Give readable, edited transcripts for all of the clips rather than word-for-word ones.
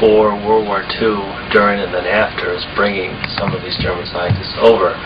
before World War II, during and then after, is bringing some of these German scientists over.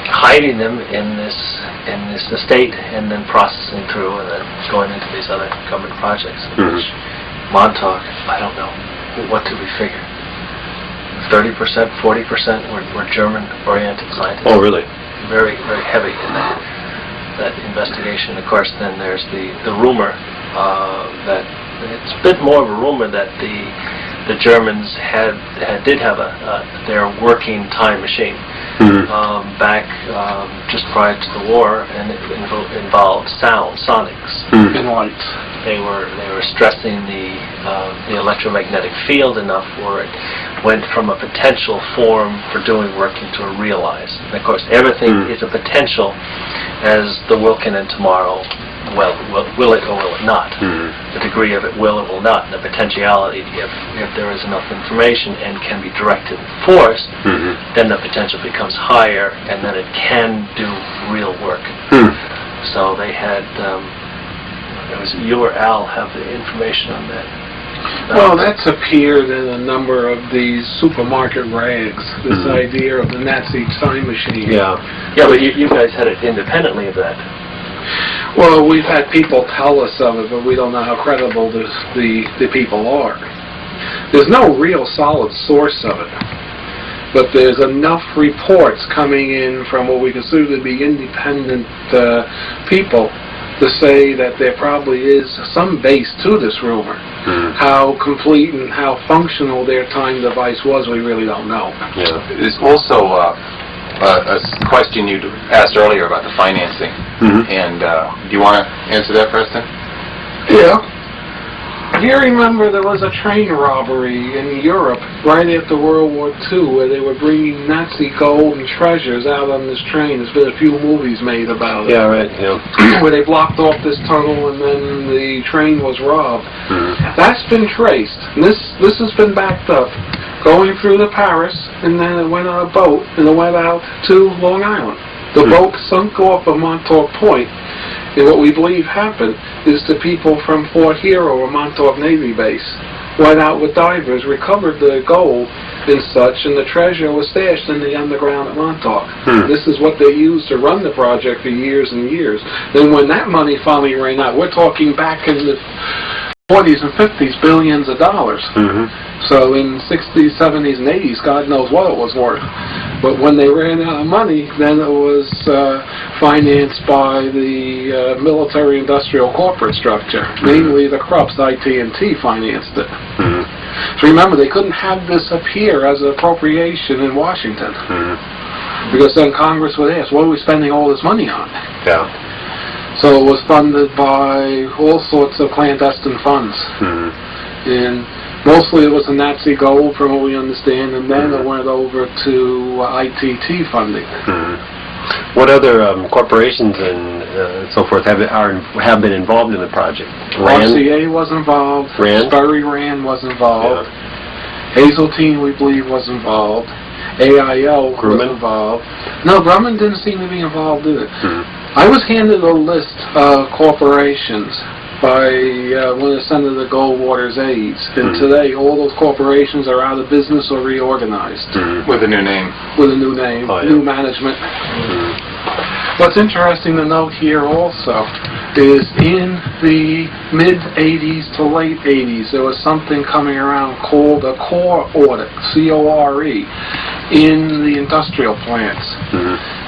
Hiding them in this estate, and then processing through, and then going into these other government projects. Which Mountak, I don't know, what did we figure? 30%, 40% were German-oriented scientists. Oh, really? Very, very heavy in that investigation. Of course, then there's the rumor that it's a bit more of a rumor that the Germans did have their working time machine back just prior to the war, and it involved sonics and lights. They were stressing the electromagnetic field enough where it went from a potential form for doing work into a realized. And of course, everything is a potential, as the world can end tomorrow. Well, will it or will it not? The degree of it will or will not, and the potentiality, if there is enough information and can be directed and forced, then the potential becomes higher, and then it can do real work. So they had, it was you or Al have the information on that. Well, that's appeared in a number of these supermarket rags, this idea of the Nazi time machine. Yeah, but you guys had it independently of that. Well, we've had people tell us of it, but we don't know how credible the people are. There's no real solid source of it, but there's enough reports coming in from what we consider to be independent people to say that there probably is some base to this rumor. How complete and how functional their time device was, we really don't know. Yeah. There's also a question you asked earlier about the financing. And do you want to answer that, Preston? Yeah. Do you remember there was a train robbery in Europe right after World War II where they were bringing Nazi gold and treasures out on this train? There's been a few movies made about it. Yeah, right. Yeah. Where they blocked off this tunnel and then the train was robbed. That's been traced. This has been backed up. Going through to Paris, and then it went on a boat, and it went out to Long Island. The boat sunk off of Montauk Point, and what we believe happened is the people from Fort Hero or Montauk Navy Base went out with divers, recovered the gold and such, and the treasure was stashed in the underground at Montauk. This is what they used to run the project for years and years. Then when that money finally ran out, we're talking back in the 40s and 50s, billions of dollars. So in 60s, 70s, and 80s, God knows what it was worth. But when they ran out of money, then it was financed by the military-industrial corporate structure. Namely, the Krupps, IT&T, financed it. So remember, they couldn't have this appear as an appropriation in Washington. Because then Congress would ask, what are we spending all this money on? Yeah. So it was funded by all sorts of clandestine funds. And mostly it was the Nazi gold, from what we understand, and then it went over to ITT funding. What other corporations and so forth have been involved in the project? RCA was involved. Rand? Sperry Rand was involved. Hazeltine, we believe, was involved. AIL was involved. No, Grumman didn't seem to be involved either. I was handed a list of corporations by one of the Senator Goldwater's aides, and today all those corporations are out of business or reorganized. With a new name. With a new name, new management. What's interesting to note here also is in the mid-'80s to late '80s, there was something coming around called a core audit, C-O-R-E, in the industrial plants.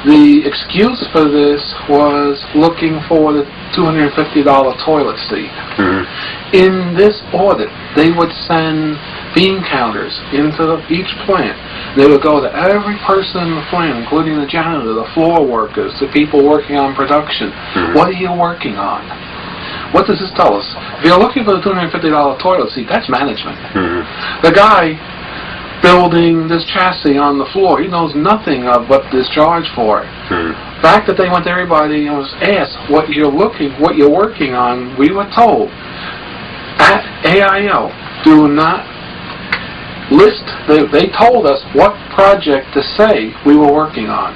The excuse for this was looking for the $250 toilet seat. In this audit, they would send bean counters into each plant. They would go to every person in the plant, including the janitor, the floor workers, the people working on production. What are you working on? What does this tell us? If you're looking for the $250 toilet seat, that's management. The guy building this chassis on the floor, he knows nothing of what is charged for it. The fact that they went to everybody and was asked what you're working on, we were told at AIO, do not they told us what project to say we were working on.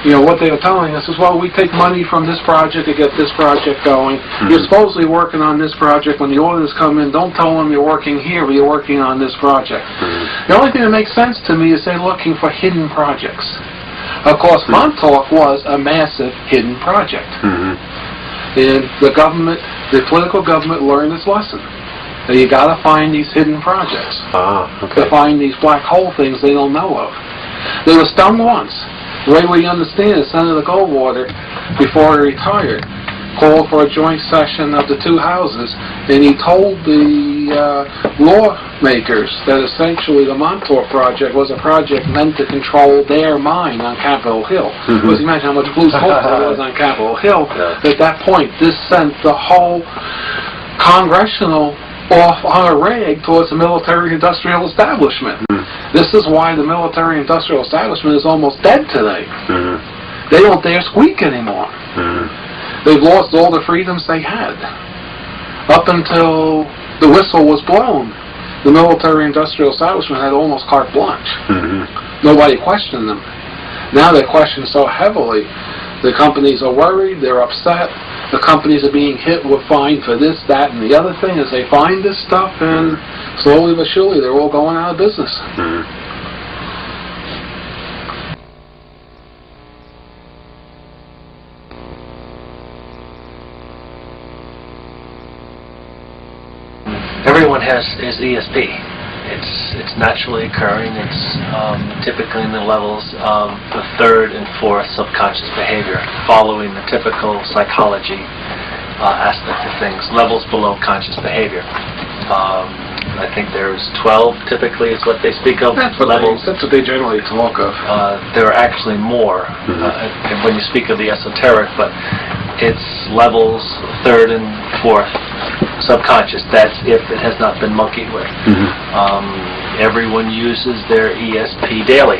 You know, what they were telling us is, well, we take money from this project to get this project going. You're supposedly working on this project. When the orders come in, don't tell them you're working here, but you're working on this project. The only thing that makes sense to me is they're looking for hidden projects. Of course, Montauk was a massive hidden project. And the government, the political government, learned its lesson. That you got to find these hidden projects. To find these black hole things they don't know of. They were stung once. The way we understand it, Senator Goldwater, before he retired, called for a joint session of the two houses, and he told the lawmakers that essentially the Montauk project was a project meant to control their mind on Capitol Hill. Because imagine how much blue smoke there was on Capitol Hill. At that point, this sent the whole congressional off on a rag towards the military-industrial establishment. This is why the military-industrial establishment is almost dead today. They don't dare squeak anymore. They've lost all the freedoms they had. Up until the whistle was blown, the military-industrial establishment had almost carte blanche. Nobody questioned them. Now they're questioned so heavily. The companies are worried, they're upset. The companies are being hit with fine for this, that, and the other thing as they find this stuff, and slowly but surely they're all going out of business. Everyone is ESP. It's naturally occurring. It's typically in the levels of the third and fourth subconscious behavior, following the typical psychology aspect of things, levels below conscious behavior. I think there's 12 typically is what they speak of. That's what they generally talk of. There are actually more when you speak of the esoteric, but it's levels third and fourth subconscious. That's if it has not been monkeyed with. Everyone uses their ESP daily.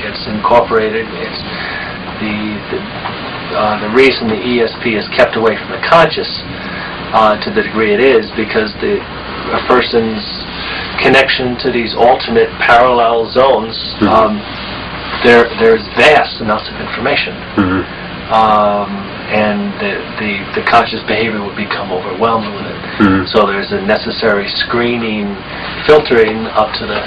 It's incorporated. It's the reason the ESP is kept away from the conscious to the degree it is because a person's connection to these alternate parallel zones, there's vast amounts of information. And the conscious behavior would become overwhelmed with it. So there's a necessary screening, filtering up to the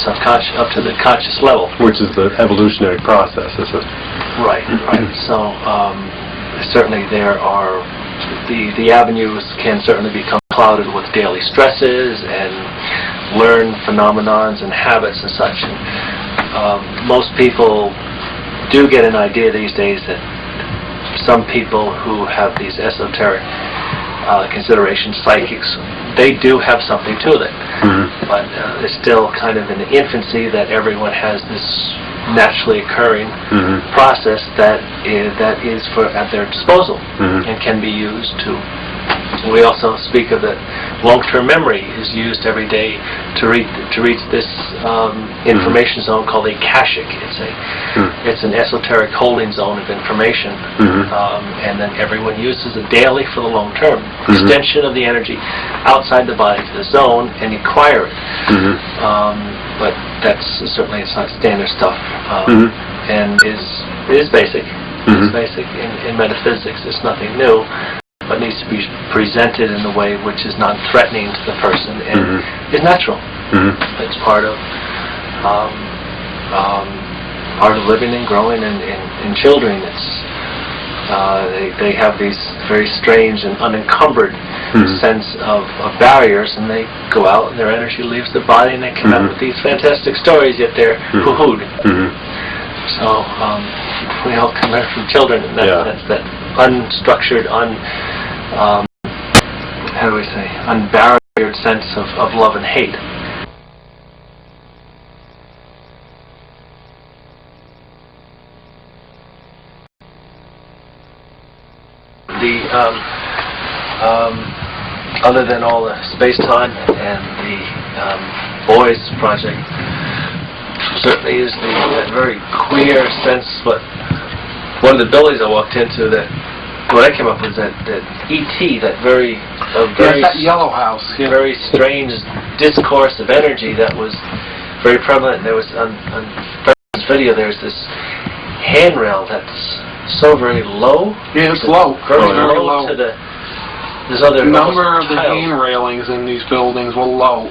subconscious, up to the conscious level. Which is the evolutionary process, is it? Right. So certainly there are the avenues can certainly become clouded with daily stresses and learned phenomenons and habits and such. And, most people do get an idea these days that some people who have these esoteric considerations, psychics, they do have something to it. But it's still kind of in the infancy that everyone has this naturally occurring process that is at their disposal and can be used to. We also speak of that long-term memory is used every day to reach this information zone called a akashic. It's an esoteric holding zone of information, and then everyone uses it daily for the long term. Extension of the energy outside the body to the zone and acquire it. But that's certainly it's not standard stuff, and is basic. It's basic in metaphysics. It's nothing new, but needs to be presented in a way which is non-threatening to the person and is natural. It's part of living and growing in children. It's they have these very strange and unencumbered sense of barriers, and they go out and their energy leaves the body and they come out with these fantastic stories, yet they're hoo-hooed. So we all come out from children, and that's that unstructured, unbarriered sense of love and hate. Other than all the space-time and the boys project, certainly is that very queer sense. But one of the buildings I walked into, what I came up with that E.T., that very that yellow house, very strange discourse of energy that was very prevalent. There was on Preston's video. There's this handrail that's so very low. Yeah, it's low. Very Very low low. to the. There's other The number of the tiles. hand railings in these buildings were low,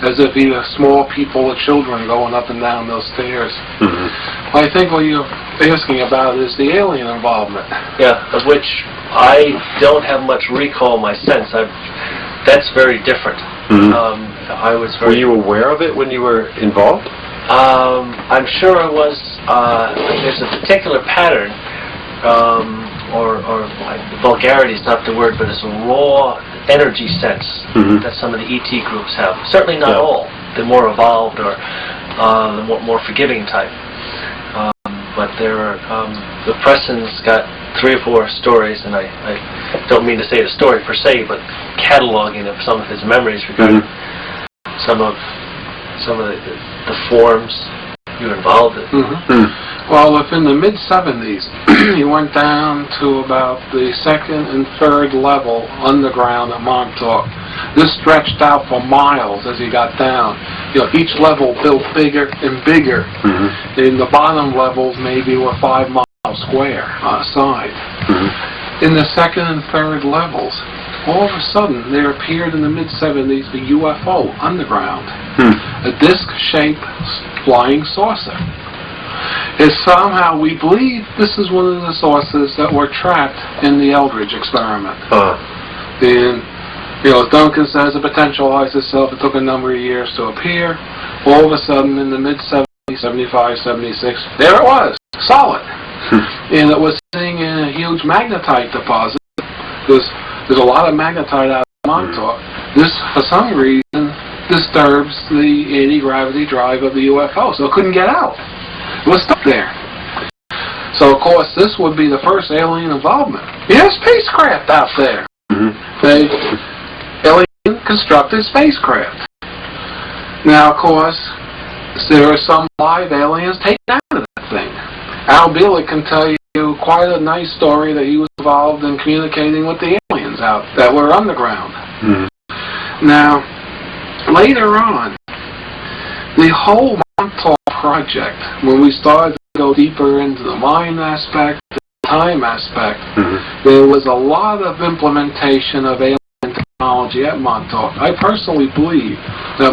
as if either small people or children going up and down those stairs. I think what you're asking about is the alien involvement. Yeah, of which I don't have much recall in my sense. That's very different. I was very... Were you aware of it when you were involved? I'm sure it was. There's a particular pattern, or vulgarity is not the word, but it's a raw energy sense that some of the ET groups have. Certainly not all. The more evolved or the more forgiving type. But there are, the Preston's got 3 or 4 stories, and I don't mean to say the story per se, but cataloging of some of his memories regarding some of the forms you were involved in. Well, if in the mid-70s you went down to about the 2nd and 3rd level underground at Montauk, this stretched out for miles as you got down. You know, each level built bigger and bigger. And the bottom levels maybe were 5 miles square on a side. In the 2nd and 3rd levels, all of a sudden there appeared in the mid-70s a UFO underground, a disc-shaped flying saucer. Is somehow we believe this is one of the sources that were trapped in the Eldridge experiment. And, you know, as Duncan says, it potentialized itself. It took a number of years to appear. All of a sudden, in the mid-70s, 75, 76, there it was, solid. And it was sitting in a huge magnetite deposit, because there's a lot of magnetite out of Montauk. This, for some reason, disturbs the anti-gravity drive of the UFO, so it couldn't get out. It was stuck there. So, of course, this would be the first alien involvement. There's spacecraft out there. They alien-constructed spacecraft. Now, of course, there are some live aliens taken out of that thing. Al Bielek can tell you quite a nice story that he was involved in communicating with the aliens out that were underground. Now, later on, the whole Montauk project, when we started to go deeper into the mind aspect, the time aspect, there was a lot of implementation of alien technology at Montauk. I personally believe that